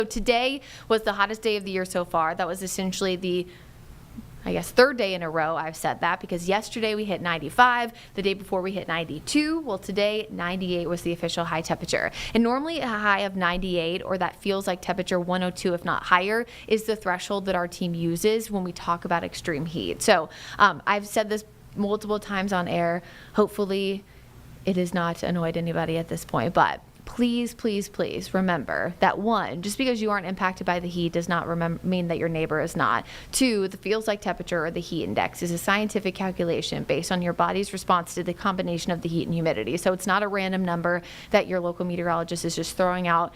So today was the hottest day of the year so far. That was essentially the third day in a row I've said that, because yesterday we hit 95, the day before we hit 92. Well, today 98 was the official high temperature. And normally a high of 98, or that feels like temperature 102 if not higher, is the threshold that our team uses when we talk about extreme heat. So I've said this multiple times on air. Hopefully it has not annoyed anybody at this point, but please, please, please remember that, one, just because you aren't impacted by the heat does not mean that your neighbor is not. Two, the feels like temperature, or the heat index, is a scientific calculation based on your body's response to the combination of the heat and humidity. So it's not a random number that your local meteorologist is just throwing out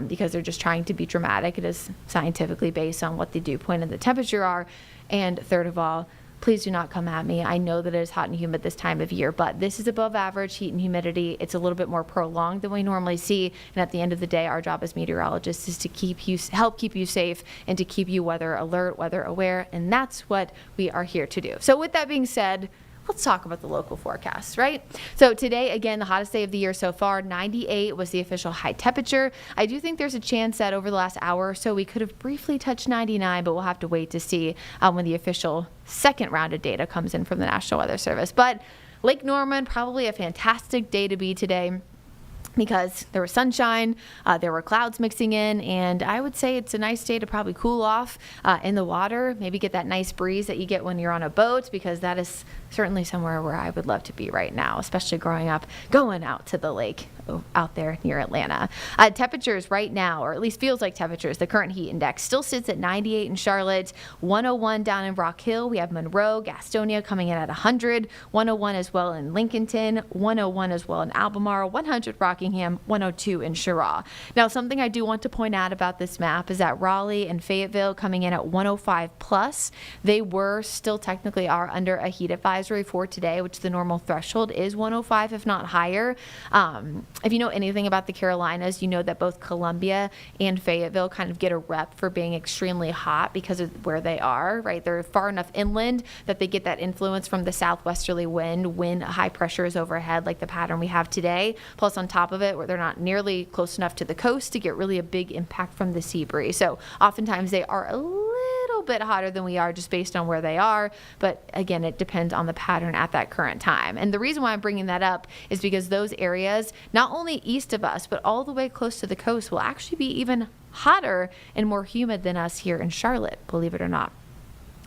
because they're just trying to be dramatic. It is scientifically based on what the dew point and the temperature are. And third of all, please do not come at me. I know that it is hot and humid this time of year, but this is above average heat and humidity. It's a little bit more prolonged than we normally see. And at the end of the day, our job as meteorologists is to help keep you safe and to keep you weather alert, weather aware. And that's what we are here to do. So with that being said, let's talk about the local forecast, right? So today, again, the hottest day of the year so far, 98 was the official high temperature. I do think there's a chance that over the last hour or so, we could have briefly touched 99, but we'll have to wait to see when the official second round of data comes in from the National Weather Service. But Lake Norman, probably a fantastic day to be today, because there was sunshine, there were clouds mixing in, and I would say it's a nice day to probably cool off in the water, maybe get that nice breeze that you get when you're on a boat, because that is certainly somewhere where I would love to be right now, especially growing up, going out to the lake out there near Atlanta. Temperatures right now, or at least feels like temperatures, the current heat index still sits at 98 in Charlotte, 101 down in Rock Hill. We have Monroe, Gastonia coming in at 100, 101 as well in Lincolnton, 101 as well in Albemarle, 100 Rockingham, 102 in Cheraw. Now, something I do want to point out about this map is that Raleigh and Fayetteville coming in at 105 plus. They still technically are under a heat advisory for today, which the normal threshold is 105, if not higher. If you know anything about the Carolinas, you know that both Columbia and Fayetteville kind of get a rep for being extremely hot because of where they are, right? They're far enough inland that they get that influence from the southwesterly wind when high pressure is overhead, like the pattern we have today. Plus, on top of it, where they're not nearly close enough to the coast to get really a big impact from the sea breeze. So oftentimes they are a little bit hotter than we are just based on where they are. But again, it depends on the pattern at that current time. And the reason why I'm bringing that up is because those areas, not only east of us, but all the way close to the coast, will actually be even hotter and more humid than us here in Charlotte, believe it or not,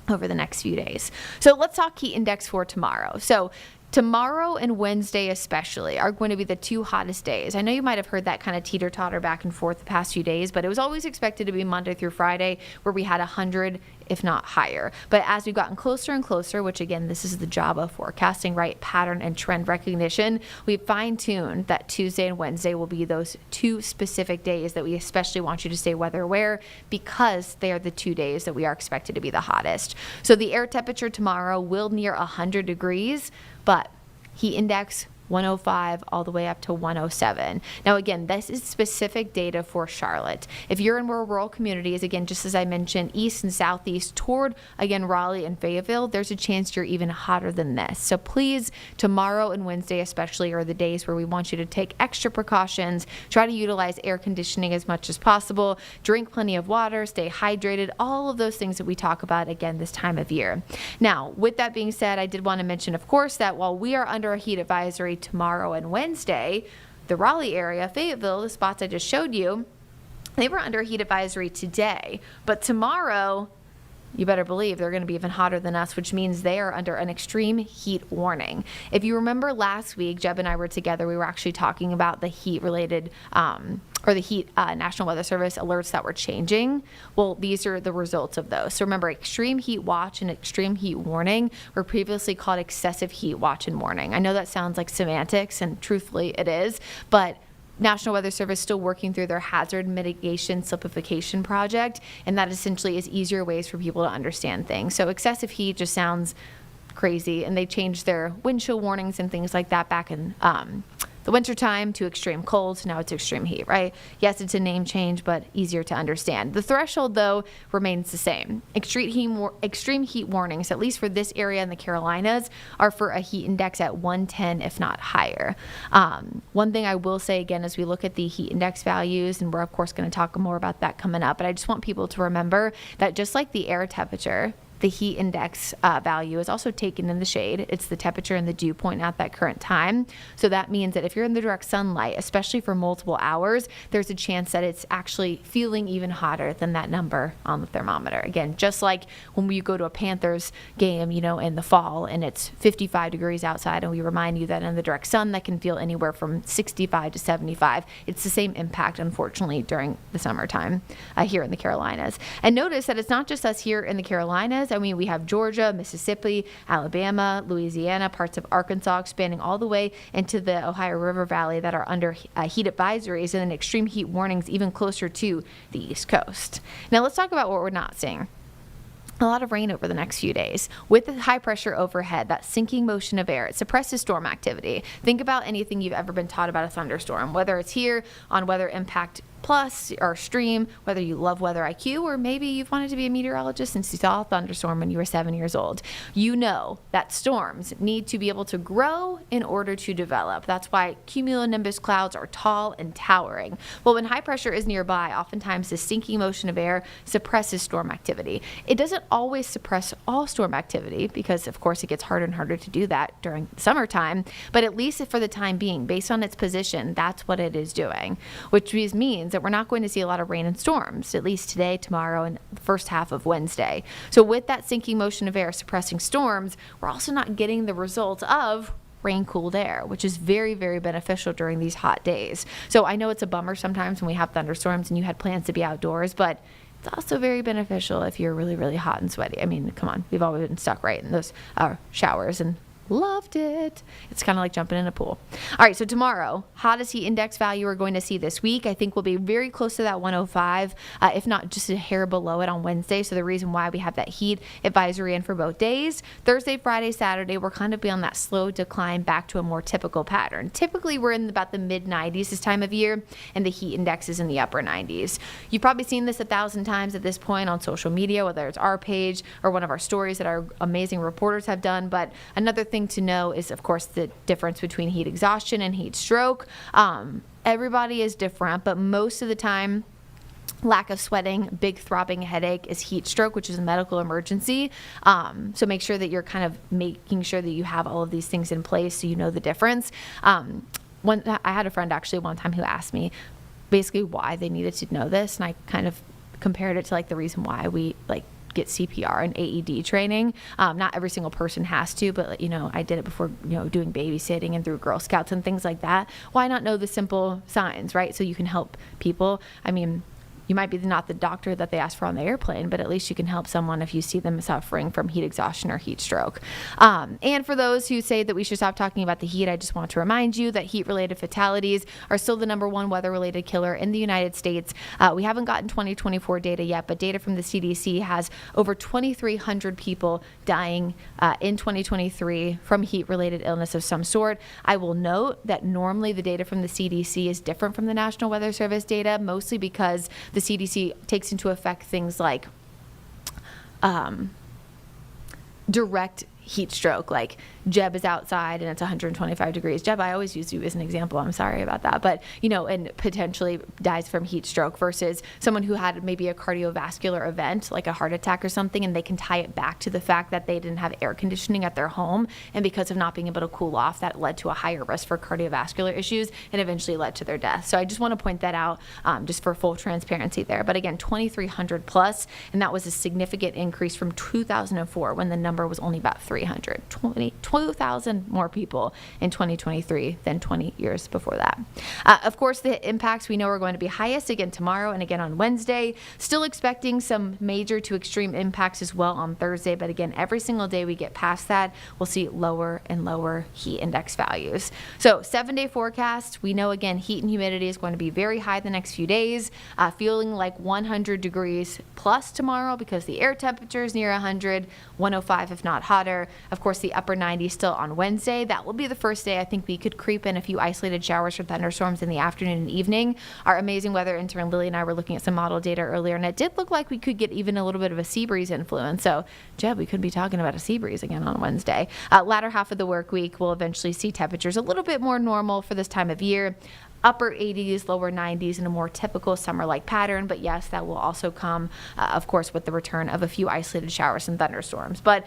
over the next few days. So let's talk heat index for tomorrow. So tomorrow and Wednesday especially are going to be the two hottest days. I know you might have heard that kind of teeter-totter back and forth the past few days, but it was always expected to be Monday through Friday where we had 100, if not higher. But as we've gotten closer and closer, which again, this is the job of forecasting, right? Pattern and trend recognition, we fine-tuned that Tuesday and Wednesday will be those two specific days that we especially want you to stay weather aware, because they are the 2 days that we are expected to be the hottest. So the air temperature tomorrow will near 100 degrees, but heat index 105 all the way up to 107. Now, again, this is specific data for Charlotte. If you're in more rural communities, again, just as I mentioned, east and southeast toward, again, Raleigh and Fayetteville, there's a chance you're even hotter than this. So please, tomorrow and Wednesday especially are the days where we want you to take extra precautions, try to utilize air conditioning as much as possible, drink plenty of water, stay hydrated, all of those things that we talk about, again, this time of year. Now, with that being said, I did want to mention, of course, that while we are under a heat advisory tomorrow and Wednesday, the Raleigh area, Fayetteville, the spots I just showed you, they were under a heat advisory today. But tomorrow, you better believe they're going to be even hotter than us, which means they are under an extreme heat warning. If you remember last week, Jeb and I were together, we were actually talking about the heat-related or the heat National Weather Service alerts that were changing. Well, these are the results of those. So remember, extreme heat watch and extreme heat warning were previously called excessive heat watch and warning. I know that sounds like semantics, and truthfully it is, but National Weather Service still working through their hazard mitigation simplification project, and that essentially is easier ways for people to understand things. So excessive heat just sounds crazy, and they changed their wind chill warnings and things like that back in the wintertime to extreme cold, so now it's extreme heat, right? Yes, it's a name change, but easier to understand. The threshold, though, remains the same. Extreme heat warnings, at least for this area in the Carolinas, are for a heat index at 110, if not higher. One thing I will say, again, as we look at the heat index values, and we're, of course, going to talk more about that coming up, but I just want people to remember that just like the air temperature, the heat index value is also taken in the shade. It's the temperature and the dew point at that current time. So that means that if you're in the direct sunlight, especially for multiple hours, there's a chance that it's actually feeling even hotter than that number on the thermometer. Again, just like when we go to a Panthers game, in the fall and it's 55 degrees outside, and we remind you that in the direct sun that can feel anywhere from 65 to 75. It's the same impact, unfortunately, during the summertime here in the Carolinas. And notice that it's not just us here in the Carolinas. I mean, we have Georgia, Mississippi, Alabama, Louisiana, parts of Arkansas, expanding all the way into the Ohio River Valley that are under heat advisories and then extreme heat warnings even closer to the East Coast. Now let's talk about what we're not seeing. A lot of rain over the next few days. With the high pressure overhead, that sinking motion of air, it suppresses storm activity. Think about anything you've ever been taught about a thunderstorm, whether it's here on Weather Impact Plus or Stream, whether you love Weather IQ, or maybe you've wanted to be a meteorologist since you saw a thunderstorm when you were 7 years old. You know that storms need to be able to grow in order to develop. That's why cumulonimbus clouds are tall and towering. Well, when high pressure is nearby, oftentimes the sinking motion of air suppresses storm activity. It doesn't always suppress all storm activity because, of course, it gets harder and harder to do that during summertime, but at least for the time being, based on its position, that's what it is doing, which means that we're not going to see a lot of rain and storms, at least today, tomorrow, and the first half of Wednesday. So with that sinking motion of air suppressing storms, we're also not getting the result of rain-cooled air, which is very, very beneficial during these hot days. So I know it's a bummer sometimes when we have thunderstorms and you had plans to be outdoors, but it's also very beneficial if you're really, really hot and sweaty. I mean, come on, we've always been stuck right in those showers and loved it. It's kind of like jumping in a pool. All right, so tomorrow, hottest heat index value we're going to see this week, I think will be very close to that 105, if not just a hair below it on Wednesday. So the reason why we have that heat advisory in for both days, Thursday, Friday, Saturday, we're kind of be on that slow decline back to a more typical pattern. Typically, we're in about the mid-90s this time of year, and the heat index is in the upper 90s. You've probably seen this 1,000 times at this point on social media, whether it's our page or one of our stories that our amazing reporters have done. But another thing to know is, of course, the difference between heat exhaustion and heat stroke. Everybody is different, but most of the time, lack of sweating, big throbbing headache is heat stroke, which is a medical emergency. So make sure that you're kind of making sure that you have all of these things in place so you know the difference. I had a friend actually one time who asked me basically why they needed to know this, and I kind of compared it to like the reason why we get CPR and AED training. Not every single person has to, but I did it before, doing babysitting and through Girl Scouts and things like that. Why not know the simple signs, right? So you can help people. I mean, you might be not the doctor that they asked for on the airplane, but at least you can help someone if you see them suffering from heat exhaustion or heat stroke. And for those who say that we should stop talking about the heat, I just want to remind you that heat-related fatalities are still the #1 weather-related killer in the United States. We haven't gotten 2024 data yet, but data from the CDC has over 2,300 people dying in 2023 from heat-related illness of some sort. I will note that normally the data from the CDC is different from the National Weather Service data, mostly because the CDC takes into effect things like direct heat stroke, like Jeb is outside and it's 125 degrees. Jeb, I always use you as an example. I'm sorry about that. But, and potentially dies from heat stroke versus someone who had maybe a cardiovascular event, like a heart attack or something, and they can tie it back to the fact that they didn't have air conditioning at their home. And because of not being able to cool off, that led to a higher risk for cardiovascular issues and eventually led to their death. So I just want to point that out just for full transparency there. But again, 2,300 plus, and that was a significant increase from 2004 when the number was only about 300. 2,000 more people in 2023 than 20 years before that. Of course, the impacts we know are going to be highest again tomorrow and again on Wednesday. Still expecting some major to extreme impacts as well on Thursday. But again, every single day we get past that, we'll see lower and lower heat index values. So 7-day forecast, we know again, heat and humidity is going to be very high the next few days, feeling like 100 degrees plus tomorrow because the air temperature is near 100, 105 if not hotter. weather. Of course, the upper 90s still on Wednesday. That will be the first day I think we could creep in a few isolated showers or thunderstorms in the afternoon and evening. Our amazing weather intern Lily and I were looking at some model data earlier, and it did look like we could get even a little bit of a sea breeze influence. So, Jeb, we could be talking about a sea breeze again on Wednesday. Latter half of the work week, we'll eventually see temperatures a little bit more normal for this time of year. Upper 80s, lower 90s in a more typical summer-like pattern. But yes, that will also come, of course, with the return of a few isolated showers and thunderstorms. But